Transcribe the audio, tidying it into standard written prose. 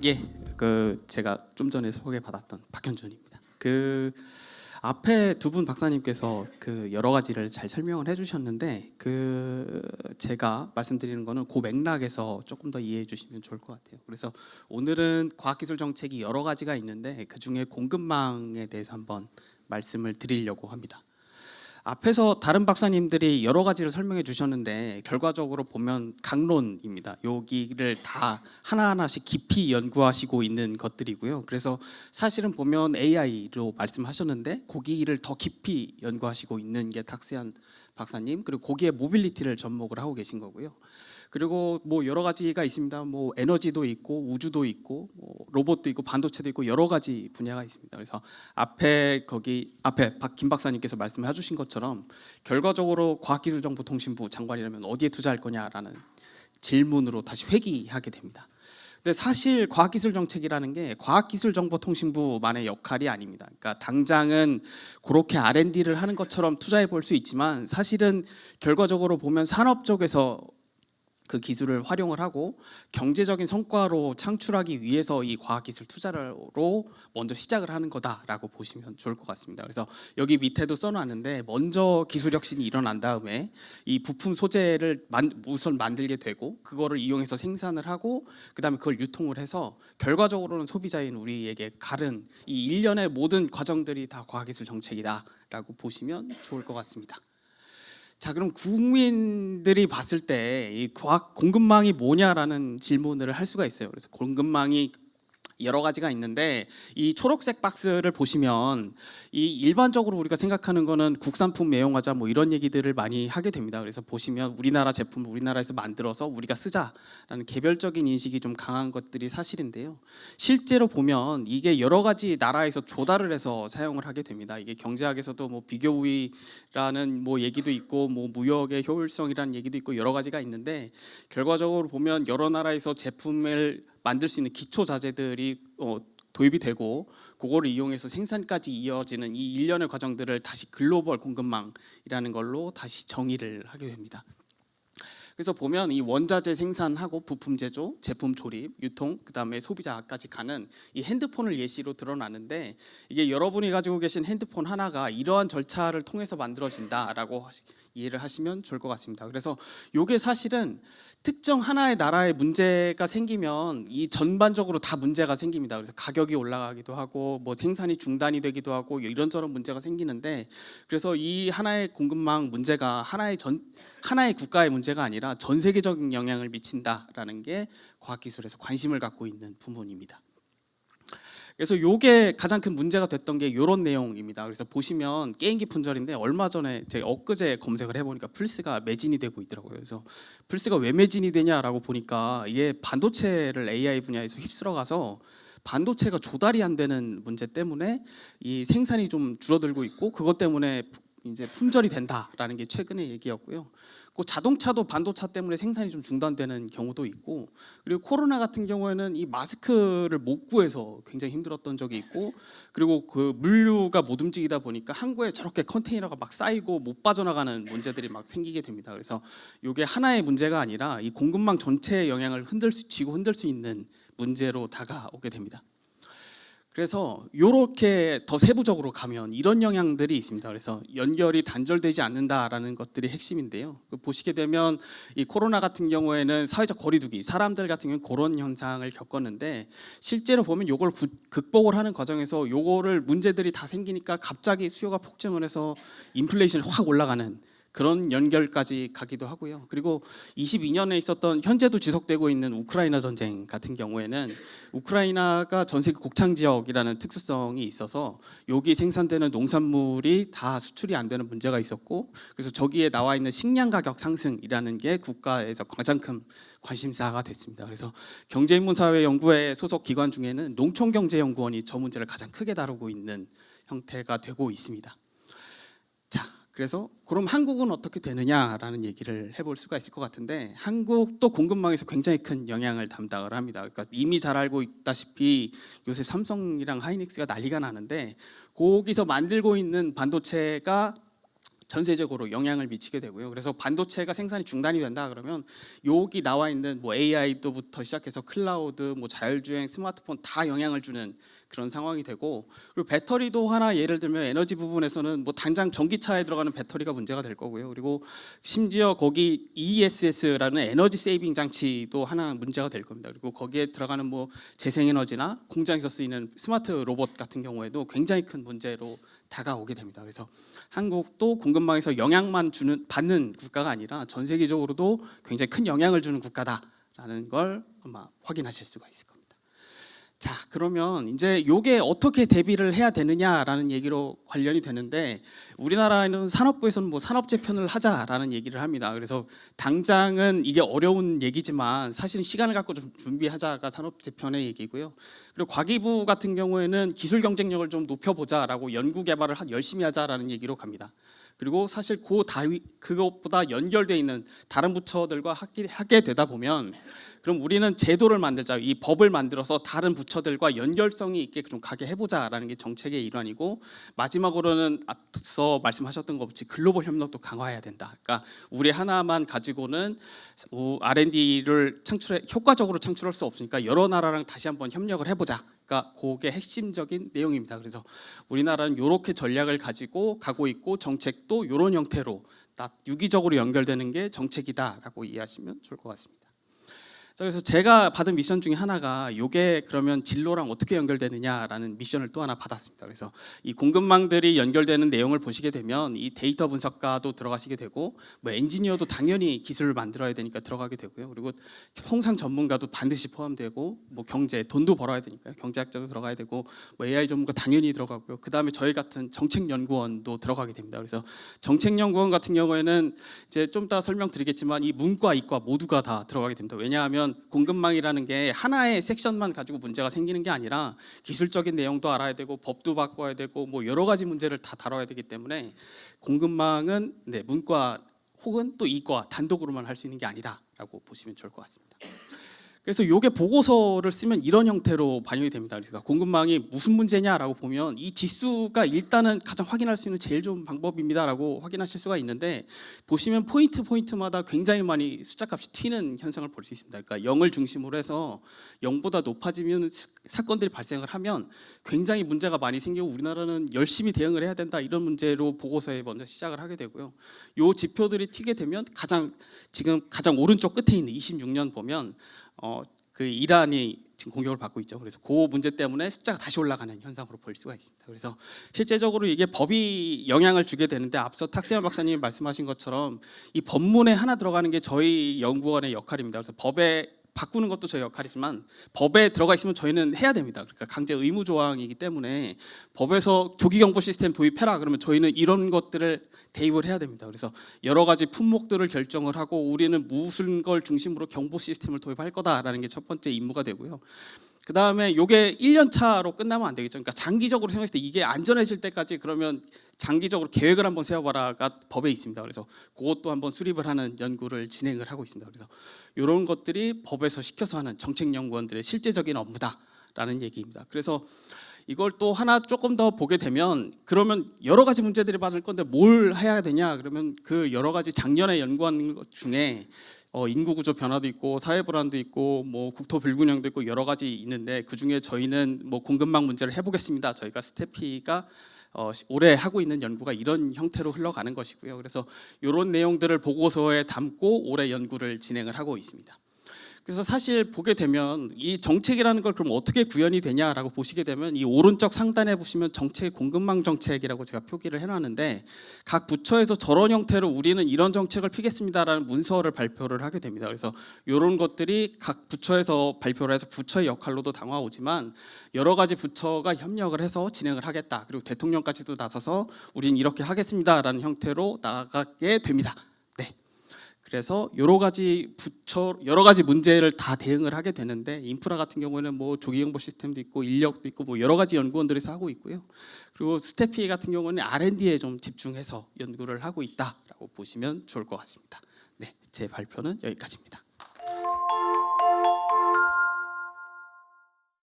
예, 제가 좀 전에 소개받았던 박현준입니다. 앞에 두 분 박사님께서 여러 가지를 잘 설명을 해주셨는데 제가 말씀드리는 거는 그 맥락에서 조금 더 이해해 주시면 좋을 것 같아요. 그래서 오늘은 과학기술 정책이 여러 가지가 있는데 그 중에 공급망에 대해서 한번 말씀을 드리려고 합니다. 앞에서 다른 박사님들이 여러 가지를 설명해 주셨는데 결과적으로 보면 강론입니다. 여기를 다 하나하나씩 깊이 연구하시고 있는 것들이고요. 그래서 사실은 보면 AI로 말씀하셨는데 거기를 더 깊이 연구하시고 있는 게 탁세한 박사님, 그리고 거기에 모빌리티를 접목을 하고 계신 거고요. 그리고 뭐 여러 가지가 있습니다. 뭐 에너지도 있고 우주도 있고 뭐 로봇도 있고 반도체도 있고 여러 가지 분야가 있습니다. 그래서 앞에 김 박사님께서 말씀해 주신 것처럼 결과적으로 과학기술정보통신부 장관이라면 어디에 투자할 거냐라는 질문으로 다시 회귀하게 됩니다. 근데 사실 과학기술정책이라는 게 과학기술정보통신부만의 역할이 아닙니다. 그러니까 당장은 그렇게 R&D를 하는 것처럼 투자해 볼 수 있지만 사실은 결과적으로 보면 산업 쪽에서 그 기술을 활용을 하고 경제적인 성과로 창출하기 위해서 이 과학기술 투자로 먼저 시작을 하는 거다라고 보시면 좋을 것 같습니다. 그래서 여기 밑에도 써놨는데 먼저 기술 혁신이 일어난 다음에 이 부품 소재를 우선 만들게 되고 그거를 이용해서 생산을 하고 그다음에 그걸 유통을 해서 결과적으로는 소비자인 우리에게 가른 이 일련의 모든 과정들이 다 과학기술 정책이다라고 보시면 좋을 것 같습니다. 자, 그럼 국민들이 봤을 때 이 과학 공급망이 뭐냐라는 질문을 할 수가 있어요. 그래서 공급망이 여러 가지가 있는데 이 초록색 박스를 보시면 이 일반적으로 우리가 생각하는 거는 국산품 매용하자 뭐 이런 얘기들을 많이 하게 됩니다. 그래서 보시면 우리나라 제품을 우리나라에서 만들어서 우리가 쓰자라는 개별적인 인식이 좀 강한 것들이 사실인데요. 실제로 보면 이게 여러 가지 나라에서 조달을 해서 사용을 하게 됩니다. 이게 경제학에서도 뭐 비교 우위라는 뭐 얘기도 있고 뭐 무역의 효율성이라는 얘기도 있고 여러 가지가 있는데 결과적으로 보면 여러 나라에서 제품을 만들 수 있는 기초 자재들이 도입이 되고 그거를 이용해서 생산까지 이어지는 이 일련의 과정들을 다시 글로벌 공급망이라는 걸로 다시 정의를 하게 됩니다. 그래서 보면 이 원자재 생산하고 부품 제조, 제품 조립, 유통, 그다음에 소비자까지 가는 이 핸드폰을 예시로 드러나는데 이게 여러분이 가지고 계신 핸드폰 하나가 이러한 절차를 통해서 만들어진다라고 이해를 하시면 좋을 것 같습니다. 그래서 이게 사실은 특정 하나의 나라에 문제가 생기면 이 전반적으로 다 문제가 생깁니다. 그래서 가격이 올라가기도 하고 뭐 생산이 중단이 되기도 하고 이런저런 문제가 생기는데 그래서 이 하나의 공급망 문제가 하나의 국가의 문제가 아니라 전 세계적인 영향을 미친다라는 게 과학기술에서 관심을 갖고 있는 부분입니다. 그래서 이게 가장 큰 문제가 됐던 게 이런 내용입니다. 그래서 보시면 게임기 품절인데 얼마 전에 제가 엊그제 검색을 해보니까 플스가 매진이 되고 있더라고요. 그래서 플스가 왜 매진이 되냐라고 보니까 이게 반도체를 AI 분야에서 휩쓸어가서 반도체가 조달이 안 되는 문제 때문에 이 생산이 좀 줄어들고 있고 그것 때문에 이제 품절이 된다라는 게 최근의 얘기였고요. 그 자동차도 반도체 때문에 생산이 좀 중단되는 경우도 있고 그리고 코로나 같은 경우에는 이 마스크를 못 구해서 굉장히 힘들었던 적이 있고 그리고 그 물류가 못 움직이다 보니까 항구에 저렇게 컨테이너가 막 쌓이고 못 빠져나가는 문제들이 막 생기게 됩니다. 그래서 이게 하나의 문제가 아니라 이 공급망 전체의 영향을 흔들 수 있는 문제로 다가오게 됩니다. 그래서 이렇게 더 세부적으로 가면 이런 영향들이 있습니다. 그래서 연결이 단절되지 않는다라는 것들이 핵심인데요. 보시게 되면 이 코로나 같은 경우에는 사회적 거리두기, 사람들 같은 경우는 그런 현상을 겪었는데 실제로 보면 이걸 극복을 하는 과정에서 이거를 문제들이 다 생기니까 갑자기 수요가 폭증을 해서 인플레이션이 확 올라가는 그런 연결까지 가기도 하고요. 그리고 22년에 있었던 현재도 지속되고 있는 우크라이나 전쟁 같은 경우에는 우크라이나가 전 세계 곡창 지역이라는 특수성이 있어서 여기 생산되는 농산물이 다 수출이 안 되는 문제가 있었고 그래서 저기에 나와 있는 식량 가격 상승이라는 게 국가에서 가장 큰 관심사가 됐습니다. 그래서 경제인문사회연구회 소속 기관 중에는 농촌경제연구원이 저 문제를 가장 크게 다루고 있는 형태가 되고 있습니다. 그래서 그럼 한국은 어떻게 되느냐라는 얘기를 해볼 수가 있을 것 같은데 한국도 공급망에서 굉장히 큰 영향을 담당을 합니다. 그러니까 이미 잘 알고 있다시피 요새 삼성이랑 하이닉스가 난리가 나는데 거기서 만들고 있는 반도체가 전세적으로 영향을 미치게 되고요. 그래서 반도체가 생산이 중단이 된다 그러면 여기 나와 있는 뭐 AI도부터 시작해서 클라우드, 뭐 자율주행, 스마트폰 다 영향을 주는 그런 상황이 되고, 그리고 배터리도 하나 예를 들면 에너지 부분에서는 뭐 당장 전기차에 들어가는 배터리가 문제가 될 거고요. 그리고 심지어 거기 ESS라는 에너지 세이빙 장치도 하나 문제가 될 겁니다. 그리고 거기에 들어가는 뭐 재생에너지나 공장에서 쓰이는 스마트 로봇 같은 경우에도 굉장히 큰 문제로 다가오게 됩니다. 그래서 한국도 공급망에서 영향만 받는 국가가 아니라 전 세계적으로도 굉장히 큰 영향을 주는 국가다라는 걸 아마 확인하실 수가 있을 겁니다. 자, 그러면 이제 요게 어떻게 대비를 해야 되느냐라는 얘기로 관련이 되는데, 우리나라에는 산업부에서는 뭐 산업재편을 하자라는 얘기를 합니다. 그래서 당장은 이게 어려운 얘기지만 사실은 시간을 갖고 좀 준비하자가 산업재편의 얘기고요. 그리고 과기부 같은 경우에는 기술 경쟁력을 좀 높여보자라고 연구 개발을 열심히 하자라는 얘기로 갑니다. 그리고 사실 그것보다 연결되어 있는 다른 부처들과 하게 되다 보면, 그럼 우리는 제도를 만들자, 이 법을 만들어서 다른 부처들과 연결성이 있게 좀 가게 해보자라는 게 정책의 일환이고, 마지막으로는 앞서 말씀하셨던 것 같이 글로벌 협력도 강화해야 된다. 그러니까 우리 하나만 가지고는 R&D를 효과적으로 창출할 수 없으니까 여러 나라랑 다시 한번 협력을 해보자. 그러니까 그게 핵심적인 내용입니다. 그래서 우리나라는 이렇게 전략을 가지고 가고 있고, 정책도 이런 형태로 유기적으로 연결되는 게 정책이다라고 이해하시면 좋을 것 같습니다. 그래서 제가 받은 미션 중에 하나가 이게 그러면 진로랑 어떻게 연결되느냐라는 미션을 또 하나 받았습니다. 그래서 이 공급망들이 연결되는 내용을 보시게 되면 이 데이터 분석가도 들어가시게 되고, 뭐 엔지니어도 당연히 기술을 만들어야 되니까 들어가게 되고요. 그리고 통상 전문가도 반드시 포함되고, 뭐 경제, 돈도 벌어야 되니까 경제학자도 들어가야 되고, 뭐 AI 전문가 당연히 들어가고요. 그 다음에 저희 같은 정책연구원도 들어가게 됩니다. 그래서 정책연구원 같은 경우에는 이제 좀 이따 설명드리겠지만 이 문과, 이과 모두가 다 들어가게 됩니다. 왜냐하면 공급망이라는 게 하나의 섹션만 가지고 문제가 생기는 게 아니라 기술적인 내용도 알아야 되고, 법도 바꿔야 되고, 뭐 여러 가지 문제를 다 다뤄야 되기 때문에 공급망은 문과 혹은 또 이과 단독으로만 할 수 있는 게 아니다라고 보시면 좋을 것 같습니다. 그래서 이게 보고서를 쓰면 이런 형태로 반영이 됩니다. 그러니까 공급망이 무슨 문제냐라고 보면 이 지수가 일단은 가장 확인할 수 있는 제일 좋은 방법입니다라고 확인하실 수가 있는데, 보시면 포인트마다 굉장히 많이 숫자값이 튀는 현상을 볼 수 있습니다. 그러니까 0을 중심으로 해서 0보다 높아지면 사건들이 발생을 하면 굉장히 문제가 많이 생기고, 우리나라는 열심히 대응을 해야 된다, 이런 문제로 보고서에 먼저 시작을 하게 되고요. 이 지표들이 튀게 되면 지금 가장 오른쪽 끝에 있는 26년 보면 그 이란이 지금 공격을 받고 있죠. 그래서 그 문제 때문에 숫자가 다시 올라가는 현상으로 볼 수가 있습니다. 그래서 실제적으로 이게 법이 영향을 주게 되는데, 앞서 탁세현 박사님이 말씀하신 것처럼 이 법문에 하나 들어가는 게 저희 연구원의 역할입니다. 그래서 법에 바꾸는 것도 저희 역할이지만 법에 들어가 있으면 저희는 해야 됩니다. 그러니까 강제 의무 조항이기 때문에 법에서 조기 경보 시스템 도입해라 그러면 저희는 이런 것들을 대입을 해야 됩니다. 그래서 여러 가지 품목들을 결정을 하고, 우리는 무슨 걸 중심으로 경보 시스템을 도입할 거다라는 게 첫 번째 임무가 되고요. 그 다음에 이게 1년 차로 끝나면 안 되겠죠. 그러니까 장기적으로 생각했을 때 이게 안전해질 때까지 그러면 장기적으로 계획을 한번 세워봐라가 법에 있습니다. 그래서 그것도 한번 수립을 하는 연구를 진행을 하고 있습니다. 그래서 이런 것들이 법에서 시켜서 하는 정책연구원들의 실제적인 업무다라는 얘기입니다. 그래서 이걸 또 하나 조금 더 보게 되면, 그러면 여러 가지 문제들이 많을 건데 뭘 해야 되냐 그러면, 그 여러 가지 작년에 연구한 것 중에 인구 구조 변화도 있고, 사회 불안도 있고, 뭐 국토 불균형도 있고, 여러 가지 있는데, 그 중에 저희는 뭐 공급망 문제를 해보겠습니다. 저희가 스태피가 올해 하고 있는 연구가 이런 형태로 흘러가는 것이고요. 그래서 이런 내용들을 보고서에 담고 올해 연구를 진행을 하고 있습니다. 그래서 사실 보게 되면 이 정책이라는 걸 그럼 어떻게 구현이 되냐라고 보시게 되면, 이 오른쪽 상단에 보시면 정책 공급망 정책이라고 제가 표기를 해놨는데, 각 부처에서 저런 형태로 우리는 이런 정책을 피겠습니다라는 문서를 발표를 하게 됩니다. 그래서 이런 것들이 각 부처에서 발표를 해서 부처의 역할로도 다가오지만, 여러 가지 부처가 협력을 해서 진행을 하겠다, 그리고 대통령까지도 나서서 우리는 이렇게 하겠습니다라는 형태로 나가게 됩니다. 그래서 여러 가지 문제를 다 대응을 하게 되는데, 인프라 같은 경우에는 뭐 조기 경보 시스템도 있고, 인력도 있고, 뭐 여러 가지 연구원들에서 하고 있고요. 그리고 스태피 같은 경우는 R&D에 좀 집중해서 연구를 하고 있다라고 보시면 좋을 것 같습니다. 네, 제 발표는 여기까지입니다.